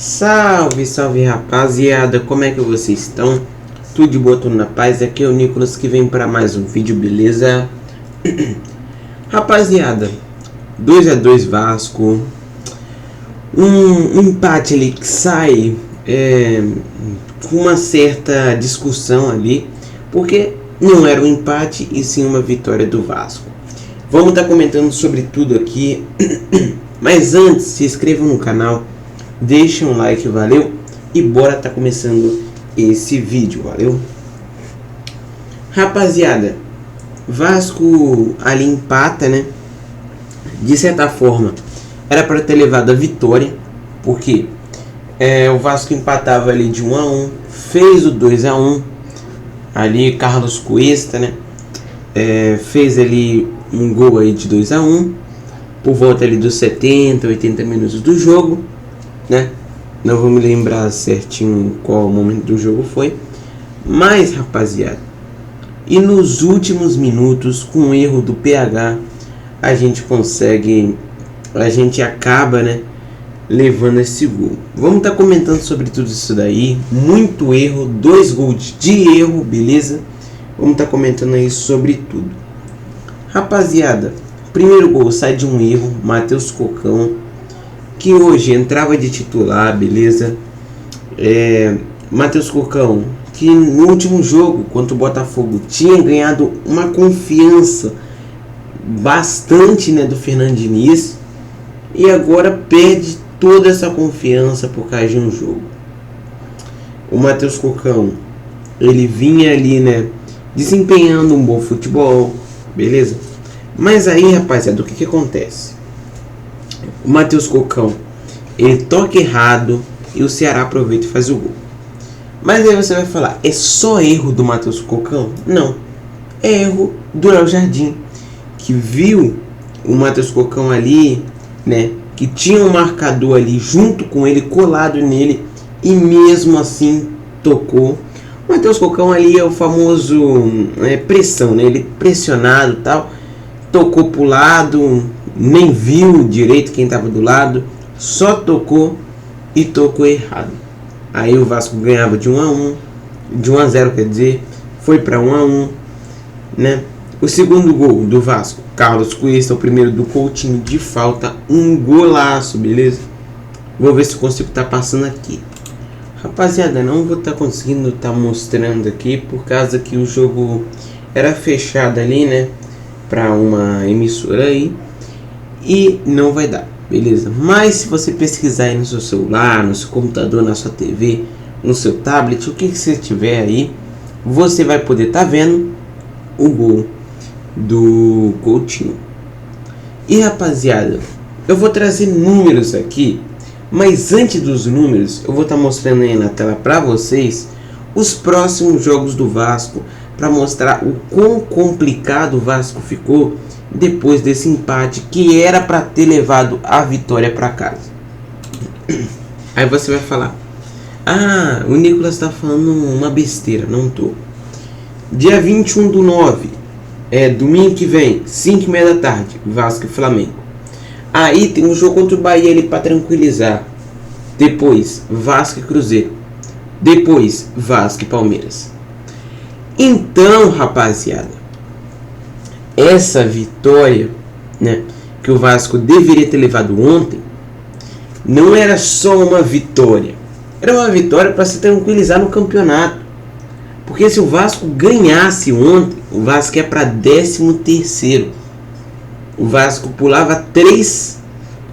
Salve, salve rapaziada, como é que vocês estão? Tudo de boa, tudo na paz? Aqui é o Nicolas que vem para mais um vídeo, beleza? Rapaziada, 2-2 Vasco, um empate ali que sai com uma certa discussão ali, porque não era um empate e sim uma vitória do Vasco. Vamos estar comentando sobre tudo aqui, mas antes, se inscrevam no canal, deixem um like, valeu? E bora tá começando esse vídeo, valeu? Rapaziada, Vasco ali empata, né? De certa forma, era para ter levado a vitória, porque o Vasco empatava ali de 1-1, fez o 2-1, ali Carlos Cuesta, né? Fez ali um gol aí de 2-1, por volta ali dos 70, 80 minutos do jogo, né? Não vou me lembrar certinho qual momento do jogo foi, mas rapaziada, e nos últimos minutos, com o erro do PH, a gente acaba, né, levando esse gol. Vamos estar comentando sobre tudo isso daí, muito erro, 2 gols de erro, beleza? Vamos estar comentando aí sobre tudo. Rapaziada, primeiro gol sai de um erro, Matheus Cocão, que hoje entrava de titular, beleza? Matheus Cocão, que no último jogo contra o Botafogo tinha ganhado uma confiança bastante, né, do Fernando Diniz, e agora perde toda essa confiança por causa de um jogo. O Matheus Cocão, ele vinha ali, né, desempenhando um bom futebol, beleza? Mas aí, rapaziada, o que acontece? O Matheus Cocão, ele toca errado e o Ceará aproveita e faz o gol. Mas aí você vai falar, é só erro do Matheus Cocão? Não, é erro do Léo Jardim, que viu o Matheus Cocão ali, né, que tinha um marcador ali junto com ele, colado nele, e mesmo assim tocou. O Matheus Cocão ali é o famoso pressão, né, ele pressionado e tal, tocou pro lado, nem viu direito quem estava do lado, só tocou e tocou errado. Aí o Vasco ganhava de 1-1, de 1-0 quer dizer, foi para 1-1, né? O segundo gol do Vasco, Carlos Cuesta, o primeiro do Coutinho de falta, um golaço, beleza? Vou ver se eu consigo estar passando aqui. Rapaziada, não vou estar conseguindo estar mostrando aqui por causa que o jogo era fechado ali, né? Para uma emissora aí. E não vai dar, beleza? Mas se você pesquisar aí no seu celular, no seu computador, na sua TV, no seu tablet, o que você tiver aí, você vai poder estar vendo o gol do Coutinho. E rapaziada, eu vou trazer números aqui, mas antes dos números, eu vou estar mostrando aí na tela para vocês os próximos jogos do Vasco, para mostrar o quão complicado o Vasco ficou depois desse empate, que era para ter levado a vitória para casa. Aí você vai falar, o Nicolas está falando uma besteira. Não tô. Dia 21/9, domingo que vem, 5h30 da tarde, Vasco e Flamengo. Aí tem um jogo contra o Bahia ali para tranquilizar. Depois Vasco e Cruzeiro. Depois Vasco e Palmeiras. Então, rapaziada, essa vitória, né, que o Vasco deveria ter levado ontem, não era só uma vitória, era uma vitória para se tranquilizar no campeonato. Porque se o Vasco ganhasse ontem, o Vasco é para 13º. O Vasco pulava 3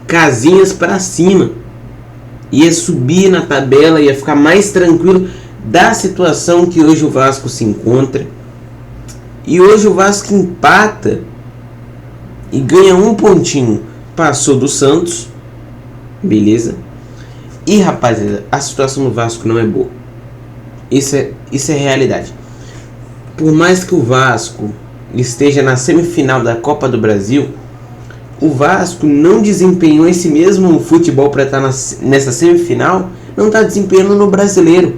casinhas para cima, ia subir na tabela, ia ficar mais tranquilo da situação que hoje o Vasco se encontra. E hoje o Vasco empata e ganha um pontinho. Passou do Santos, beleza? E rapaziada, a situação do Vasco não é boa. Isso é realidade. Por mais que o Vasco esteja na semifinal da Copa do Brasil, o Vasco não desempenhou esse mesmo futebol para estar nessa semifinal. Não está desempenhando no Brasileiro.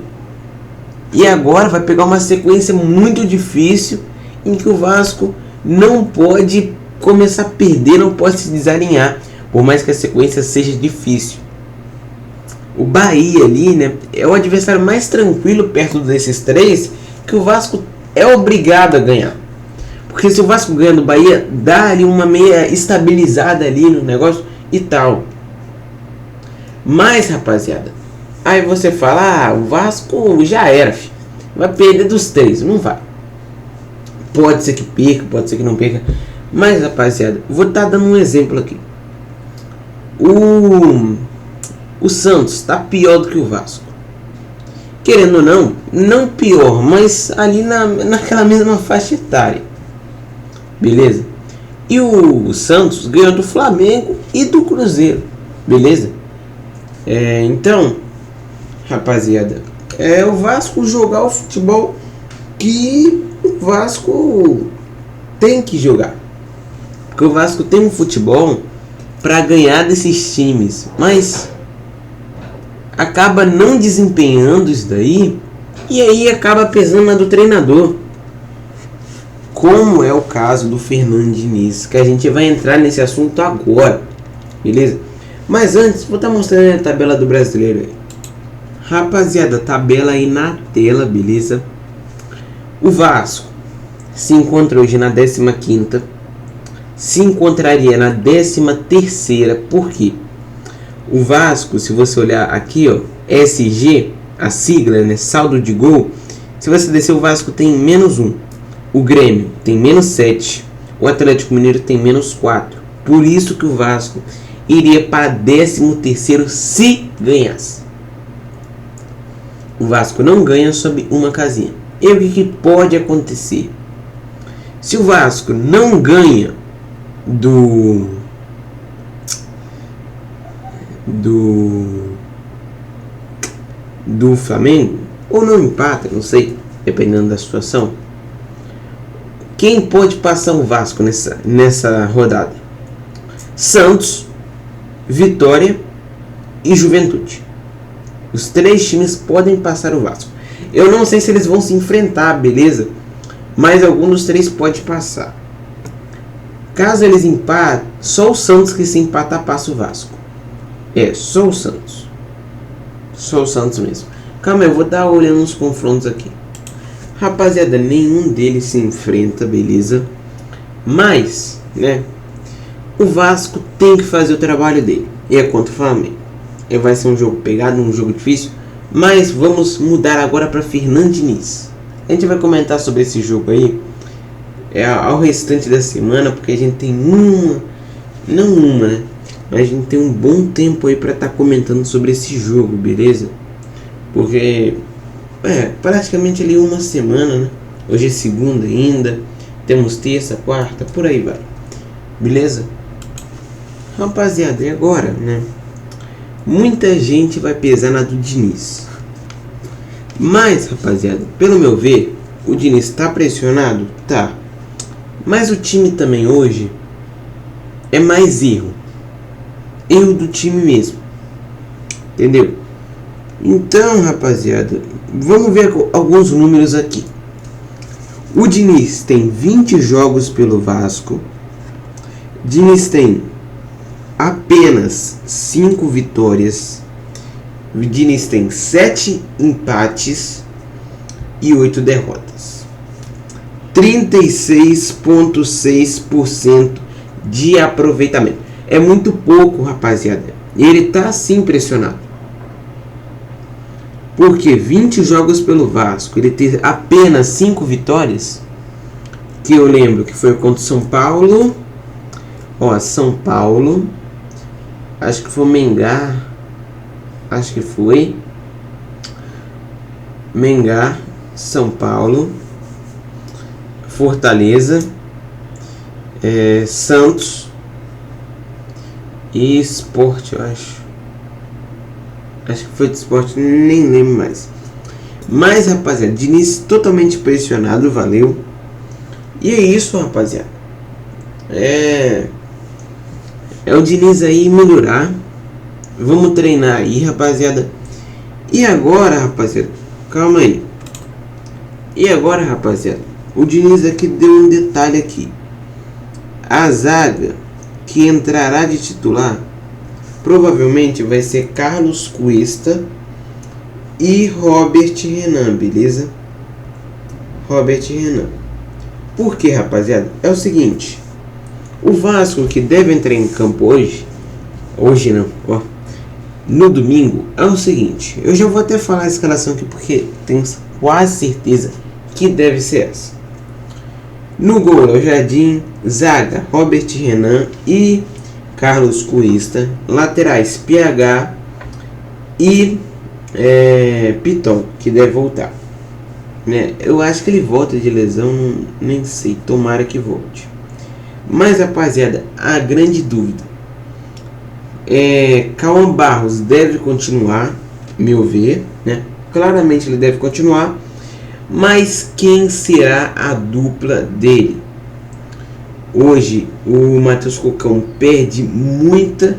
E agora vai pegar uma sequência muito difícil, em que o Vasco não pode começar a perder, não pode se desalinhar, por mais que a sequência seja difícil. o Bahia ali, né, é o adversário mais tranquilo perto desses três, que o Vasco é obrigado a ganhar. Porque se o Vasco ganha do Bahia, dá ali uma meia estabilizada ali no negócio e tal. Mas, rapaziada, aí você fala, o Vasco já era, filho. Vai perder dos três. Não vai. Pode ser que perca, pode ser que não perca. Mas, rapaziada, vou estar dando um exemplo aqui. O Santos está pior do que o Vasco. Querendo ou não, não pior, mas ali naquela mesma faixa etária. Beleza? E o Santos ganhou do Flamengo e do Cruzeiro. Beleza? Então, rapaziada, o Vasco jogar o futebol que o Vasco tem que jogar. Porque o Vasco tem um futebol para ganhar desses times, mas acaba não desempenhando isso daí, e aí acaba pesando na do treinador, como é o caso do Fernando Diniz, que a gente vai entrar nesse assunto agora, beleza? Mas antes, vou estar mostrando a tabela do Brasileiro aí. Rapaziada, tabela aí na tela, beleza? O Vasco se encontra hoje na 15ª, se encontraria na 13ª, por quê? O Vasco, se você olhar aqui, ó, SG, a sigla, né, saldo de gol, se você descer, o Vasco tem -1, o Grêmio tem -7, o Atlético Mineiro tem -4, por isso que o Vasco iria para 13º se ganhasse. O Vasco não ganha sob uma casinha. E o que pode acontecer? Se o Vasco não ganha do Flamengo, ou não empata, não sei, dependendo da situação, quem pode passar o Vasco nessa rodada? Santos, Vitória e Juventude. Os três times podem passar o Vasco. Eu não sei se eles vão se enfrentar, beleza? Mas algum dos três pode passar. Caso eles empatem, só o Santos que se empatar passa o Vasco. Só o Santos. Só o Santos mesmo. Calma aí, eu vou dar olhando nos confrontos aqui. Rapaziada, nenhum deles se enfrenta, beleza? Mas, né, o Vasco tem que fazer o trabalho dele. E é contra o Flamengo. Vai ser um jogo pegado, um jogo difícil. Mas vamos mudar agora para Fernando Diniz. A gente vai comentar sobre esse jogo aí ao restante da semana, porque a gente tem né? Mas a gente tem um bom tempo aí para estar comentando sobre esse jogo, beleza? Porque praticamente ali uma semana, né? Hoje é segunda ainda, temos terça, quarta, por aí vai. Beleza? Rapaziada, e agora, né? Muita gente vai pesar na do Diniz. Mas, rapaziada, pelo meu ver, o Diniz está pressionado? Tá. Mas o time também hoje é mais erro do time mesmo. Entendeu? Então, rapaziada, vamos ver alguns números aqui. O Diniz tem 20 jogos pelo Vasco. Diniz tem apenas 5 vitórias. O Diniz tem 7 empates e 8 derrotas. 36,6% de aproveitamento. É muito pouco, rapaziada. Ele tá sim impressionado. Porque 20 jogos pelo Vasco, ele ter apenas 5 vitórias, que eu lembro que foi contra o São Paulo. São Paulo, acho que foi Mengar, Mengar, São Paulo, Fortaleza, Santos e Sport, eu acho que foi de Sport, nem lembro mais. Mas, rapaziada, Diniz totalmente pressionado, valeu. E é isso, rapaziada. É o Diniz aí melhorar. Vamos treinar aí, rapaziada. E agora, rapaziada, calma aí. E agora, rapaziada, o Diniz aqui deu um detalhe aqui. A zaga que entrará de titular provavelmente vai ser Carlos Cuesta e Robert Renan, beleza? Robert Renan. Por que, rapaziada? É o seguinte, o Vasco que deve entrar em campo hoje não, ó, no domingo, é o seguinte, eu já vou até falar a escalação aqui porque tenho quase certeza que deve ser essa. No gol é o Jardim, zaga Robert Renan e Carlos Cuesta, laterais PH e Piton, que deve voltar, né? Eu acho que ele volta de lesão, nem sei, tomara que volte. Mas, rapaziada, a grande dúvida Cauã Barros deve continuar, meu ver, né? Claramente ele deve continuar, mas quem será a dupla dele? Hoje o Matheus Cocão perde muita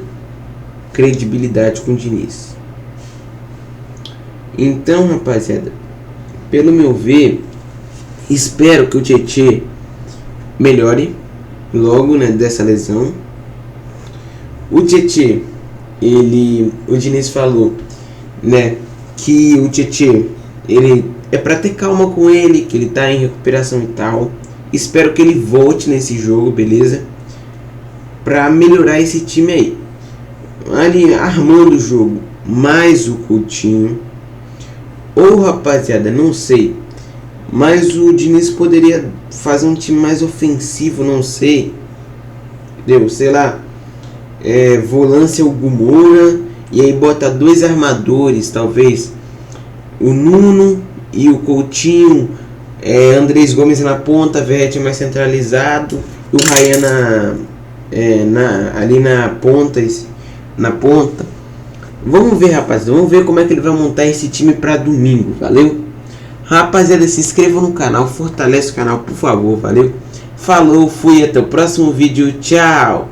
credibilidade com o Diniz. Então, rapaziada, pelo meu ver, espero que o Tietê melhore logo, né, dessa lesão. O Tietê, o Diniz falou, né, que o Tietê, ele é pra ter calma com ele, que ele tá em recuperação e tal. Espero que ele volte nesse jogo, beleza? Pra melhorar esse time aí. Ali armando o jogo, mais o Coutinho. Ou, rapaziada, não sei, mas o Diniz poderia fazer um time mais ofensivo, não sei. Entendeu? Sei lá, volância o Gumura, e aí bota dois armadores, talvez o Nuno e o Coutinho, Andrés Gomes na ponta, Verratti mais centralizado, o Ryan ali na ponta. Vamos ver, rapaziada, vamos ver como é que ele vai montar esse time para domingo, valeu? Rapaziada, se inscreva no canal, fortalece o canal, por favor, valeu? Falou, fui, até o próximo vídeo, tchau!